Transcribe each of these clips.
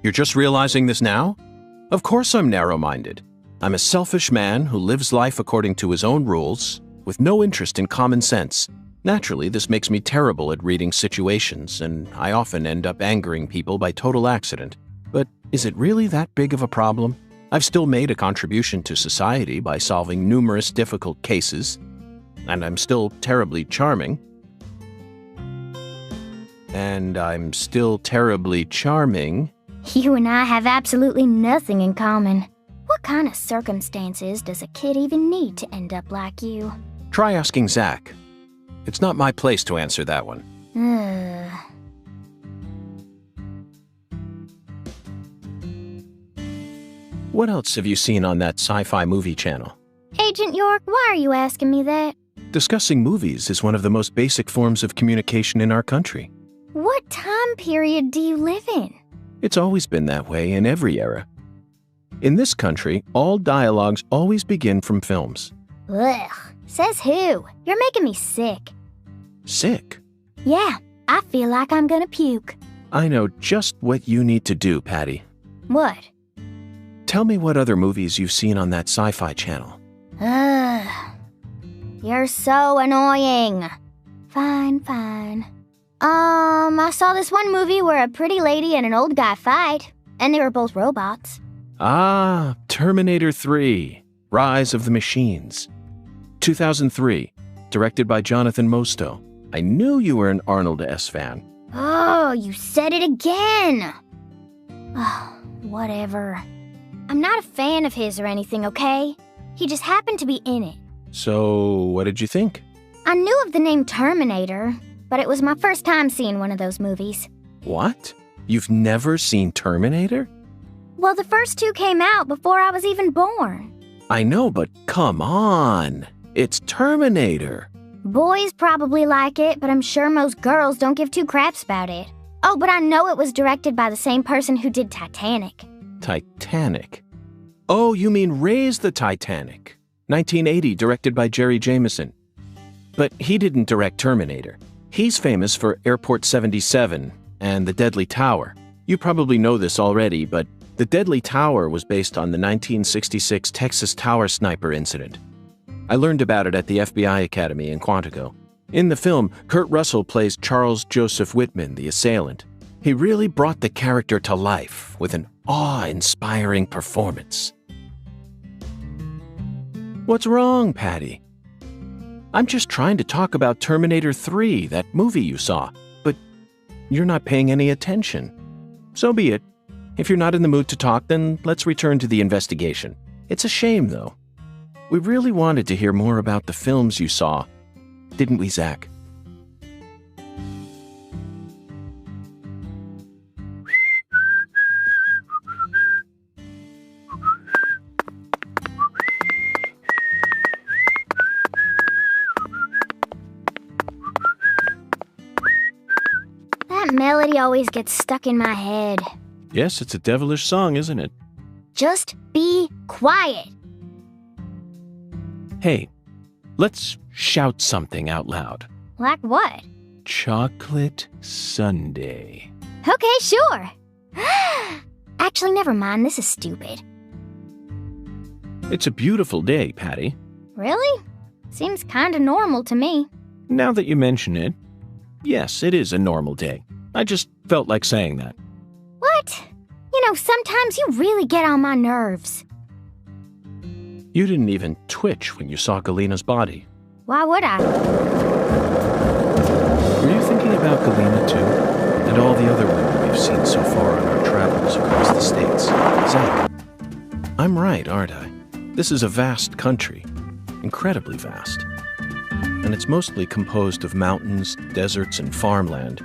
You're just realizing this now? Of course I'm narrow-minded. I'm a selfish man who lives life according to his own rules, with no interest in common sense. Naturally, this makes me terrible at reading situations, and I often end up angering people by total accident. But is it really that big of a problem? I've still made a contribution to society by solving numerous difficult cases, and I'm still terribly charming. You and I have absolutely nothing in common. What kind of circumstances does a kid even need to end up like you? Try asking Zach. It's not my place to answer that one. What else have you seen on that sci-fi movie channel? Agent York, why are you asking me that? Discussing movies is one of the most basic forms of communication in our country. What time period do you live in? It's always been that way in every era. In this country, all dialogues always begin from films. Ugh, says who? You're making me sick. Sick? Yeah, I feel like I'm gonna puke. I know just what you need to do, Patty. What? Tell me what other movies you've seen on that sci-fi channel. Ugh, you're so annoying. Fine. I saw this one movie where a pretty lady and an old guy fight, and they were both robots. Ah, Terminator 3, Rise of the Machines. 2003, directed by Jonathan Mostow. I knew you were an Arnold S. fan. Oh, you said it again! Oh, whatever. I'm not a fan of his or anything, okay? He just happened to be in it. So, what did you think? I knew of the name Terminator, but it was my first time seeing one of those movies. What? You've never seen Terminator? Well, the first two came out before I was even born. I know, but come on. It's Terminator. Boys probably like it, but I'm sure most girls don't give two craps about it. Oh, but I know it was directed by the same person who did Titanic. Titanic? Oh, you mean Raise the Titanic. 1980, directed by Jerry Jameson. But he didn't direct Terminator. He's famous for Airport 77 and The Deadly Tower. You probably know this already, but The Deadly Tower was based on the 1966 Texas Tower sniper incident. I learned about it at the FBI Academy in Quantico. In the film, Kurt Russell plays Charles Joseph Whitman, the assailant. He really brought the character to life with an awe-inspiring performance. What's wrong, Patty? I'm just trying to talk about Terminator 3, that movie you saw, but you're not paying any attention. So be it. If you're not in the mood to talk, then let's return to the investigation. It's a shame, though. We really wanted to hear more about the films you saw, didn't we, Zach? That melody always gets stuck in my head. Yes, it's a devilish song, isn't it? Just be quiet. Hey, let's shout something out loud. Like what? Chocolate Sundae. Okay, sure. Actually, never mind. This is stupid. It's a beautiful day, Patty. Really? Seems kinda normal to me. Now that you mention it, yes, it is a normal day. I just felt like saying that. What? You know, sometimes you really get on my nerves. You didn't even twitch when you saw Galena's body. Why would I? Were you thinking about Galena too? And all the other women we've seen so far on our travels across the states? Zach, I'm right, aren't I? This is a vast country. Incredibly vast. And it's mostly composed of mountains, deserts, and farmland,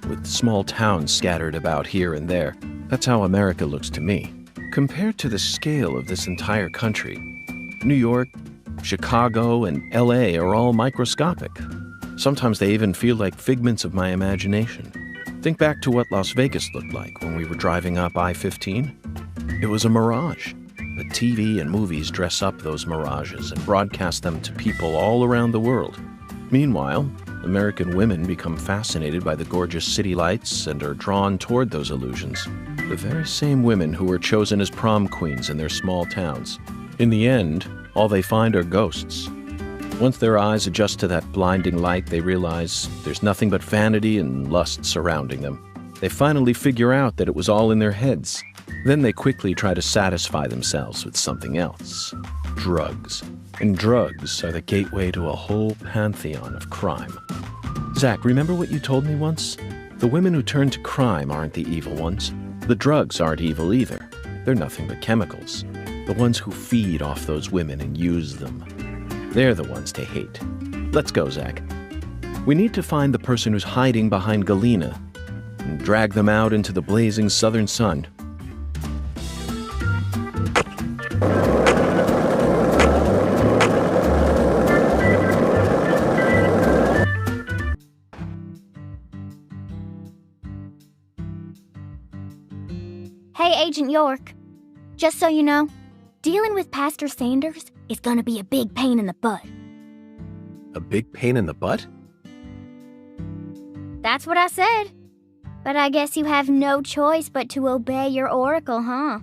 with small towns scattered about here and there. That's how America looks to me. Compared to the scale of this entire country, New York, Chicago, and LA are all microscopic. Sometimes they even feel like figments of my imagination. Think back to what Las Vegas looked like when we were driving up I-15. It was a mirage. But TV and movies dress up those mirages and broadcast them to people all around the world. Meanwhile, American women become fascinated by the gorgeous city lights and are drawn toward those illusions. The very same women who were chosen as prom queens in their small towns. In the end, all they find are ghosts. Once their eyes adjust to that blinding light, they realize there's nothing but vanity and lust surrounding them. They finally figure out that it was all in their heads. Then they quickly try to satisfy themselves with something else. Drugs. And drugs are the gateway to a whole pantheon of crime. Zach, remember what you told me once? The women who turn to crime aren't the evil ones. The drugs aren't evil either. They're nothing but chemicals. The ones who feed off those women and use them. They're the ones to hate. Let's go, Zach. We need to find the person who's hiding behind Galena and drag them out into the blazing southern sun. Hey, Agent York. Just so you know, dealing with Pastor Sanders is gonna be a big pain in the butt. A big pain in the butt? That's what I said. But I guess you have no choice but to obey your oracle, huh?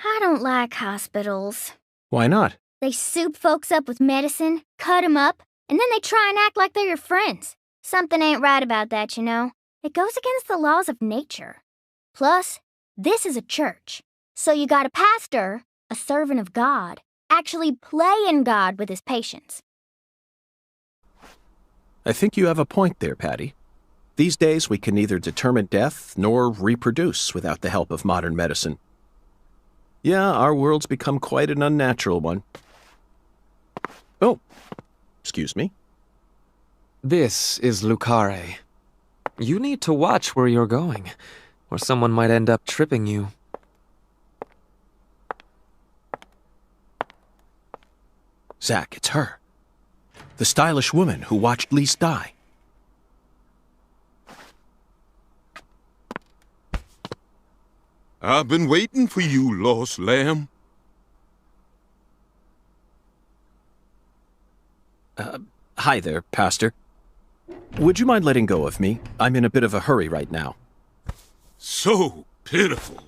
I don't like hospitals. Why not? They soup folks up with medicine, cut 'em up, and then they try and act like they're your friends. Something ain't right about that, you know. It goes against the laws of nature. Plus, this is a church. So you got a pastor, a servant of God, actually playing God with his patients. I think you have a point there, Patty. These days we can neither determine death nor reproduce without the help of modern medicine. Yeah, our world's become quite an unnatural one. Oh, excuse me. This is Lucare. You need to watch where you're going, or someone might end up tripping you. Zach, it's her. The stylish woman who watched Lise die. I've been waiting for you, lost lamb. Hi there, Pastor. Would you mind letting go of me? I'm in a bit of a hurry right now. So pitiful.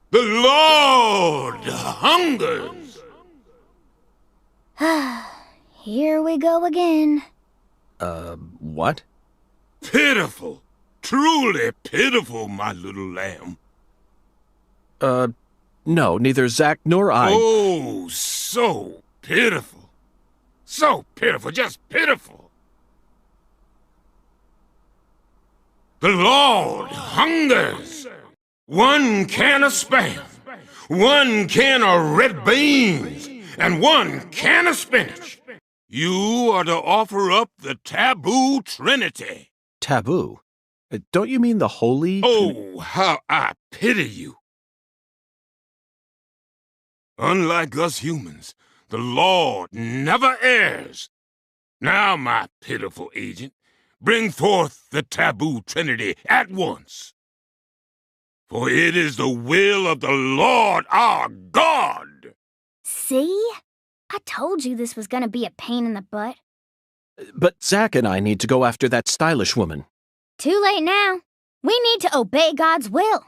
The Lord hungers. Here we go again. What? Pitiful. Truly pitiful, my little lamb. No, neither Zach nor I... Oh, so pitiful. So pitiful, just pitiful. The Lord hungers. 1 can of Spam, 1 can of red beans, and 1 can of spinach. You are to offer up the taboo trinity. Taboo? Don't you mean the holy... Oh, how I pity you. Unlike us humans, the Lord never errs. Now, my pitiful agent, bring forth the taboo trinity at once. For it is the will of the Lord our God. See? I told you this was gonna be a pain in the butt. But Zach and I need to go after that stylish woman. Too late now. We need to obey God's will.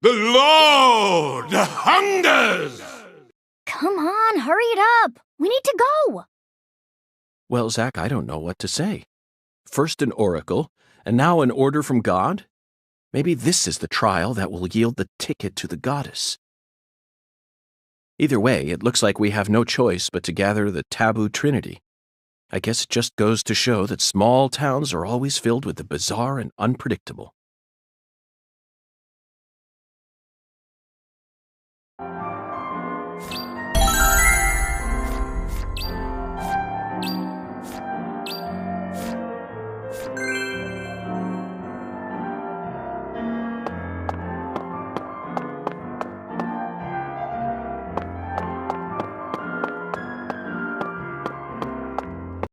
The Lord hungers! Come on, hurry it up. We need to go. Well, Zach, I don't know what to say. First an oracle, and now an order from God? Maybe this is the trial that will yield the ticket to the goddess. Either way, it looks like we have no choice but to gather the taboo trinity. I guess it just goes to show that small towns are always filled with the bizarre and unpredictable.